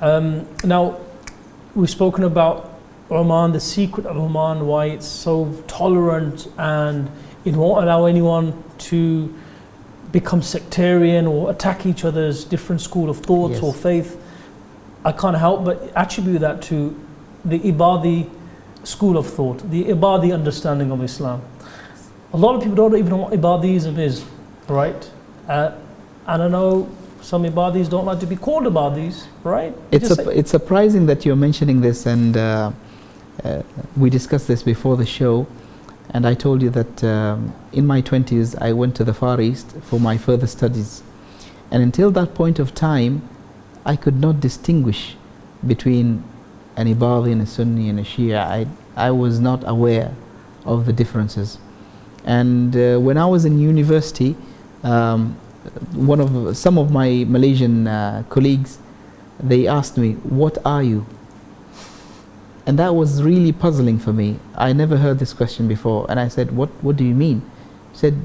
Now, we've spoken about Oman, the secret of Oman, why it's so tolerant and it won't allow anyone to become sectarian or attack each other's different school of thoughts or faith. I can't help but attribute that to the Ibadi school of thought, the Ibadi understanding of Islam. A lot of people don't even know what Ibadism is, right? And I know some Ibadis don't like to be called Ibadis, right? It's surprising that you're mentioning this, and we discussed this before the show, and I told you that in my 20s I went to the Far East for my further studies, and until that point of time I could not distinguish between an Ibadi and a Sunni and a Shia. I was not aware of the differences. And when I was in university, some of my Malaysian colleagues, they asked me, "What are you?" And that was really puzzling for me. I never heard this question before, and I said, "What do you mean?" He said,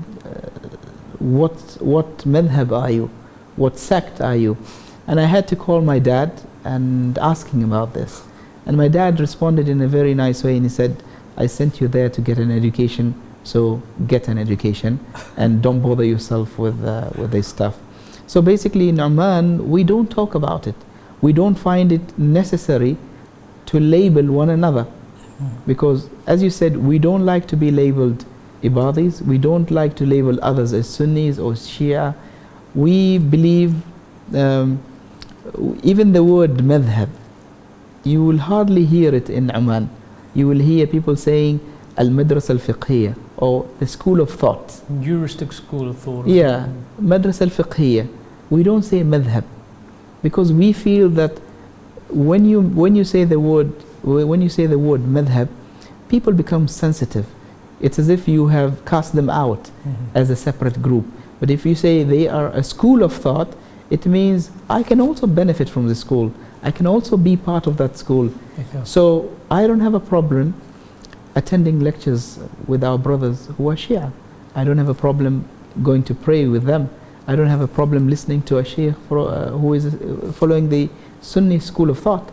"What madhab are you? What sect are you?" And I had to call my dad and ask him about this. And my dad responded in a very nice way, and he said, "I sent you there to get an education, so get an education and don't bother yourself with this stuff." So basically in Oman, we don't talk about it. We don't find it necessary to label one another, because as you said, we don't like to be labeled Ibadis, we don't like to label others as Sunnis or Shia. We believe, even the word madhab, you will hardly hear it in Oman. You will hear people saying al-madrasa al-fiqhiyya, or the school of thought. Juristic school of thought. Yeah, madrasa al-fiqhiyya. We don't say madhab, because we feel that when you say the word madhab, people become sensitive. It's as if you have cast them out as a separate group. But if you say they are a school of thought, it means I can also benefit from the school. I can also be part of that school. So I don't have a problem attending lectures with our brothers who are Shia. I don't have a problem going to pray with them. I don't have a problem listening to a Shaykh who is following the Sunni school of thought.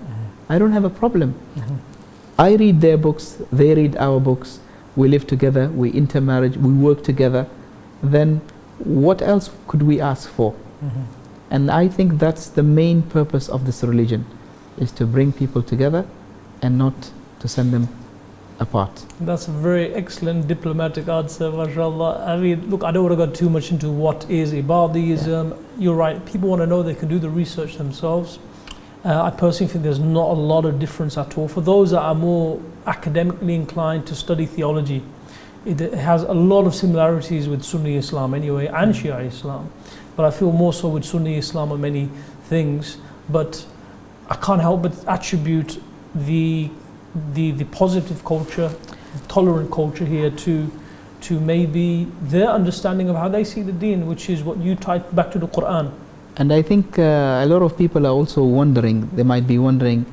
I don't have a problem. I read their books, they read our books, we live together, we intermarriage, we work together. Then what else could we ask for? And I think that's the main purpose of this religion, is to bring people together and not to send them apart. That's a very excellent diplomatic answer, mashallah. I mean, look, I don't want to go too much into what is Ibadism. You're right, people want to know, they can do the research themselves. I personally think there's not a lot of difference at all. For those that are more academically inclined to study theology, it has a lot of similarities with Sunni Islam anyway, and Shia Islam. But I feel more so with Sunni Islam on many things. But I can't help but attribute the positive culture, tolerant culture here to maybe their understanding of how they see the deen, which is what you tied back to the Quran. And I think a lot of people are also wondering, they might be wondering,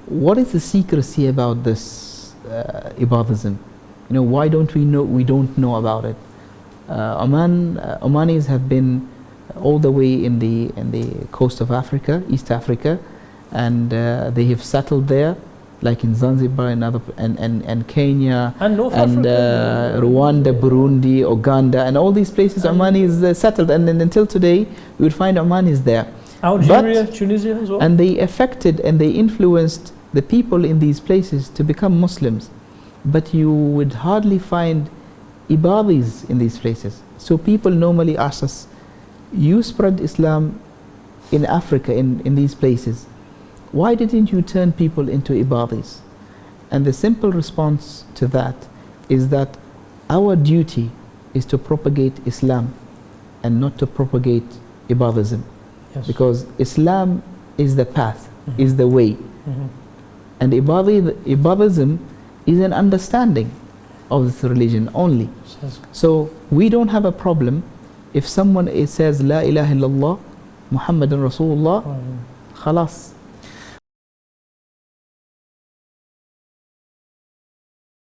what is the secrecy about this Ibadism? You know, why don't we know? We don't know about it. Omanis have been all the way in the coast of Africa, East Africa, and they have settled there, like in Zanzibar and Kenya and North Africa, Rwanda, Burundi, Uganda, and all these places. Omani is settled, and then until today we would find Oman is there. Algeria, Tunisia as well. And they affected and they influenced the people in these places to become Muslims. But you would hardly find Ibadis in these places. So people normally ask us, you spread Islam in Africa, in these places. Why didn't you turn people into Ibadis? And the simple response to that is that our duty is to propagate Islam and not to propagate Ibadism. Yes. Because Islam is the path, is the way. And Ibadism is an understanding of this religion only. So we don't have a problem if someone says La ilaha illallah Muhammadan Rasulullah, khalas.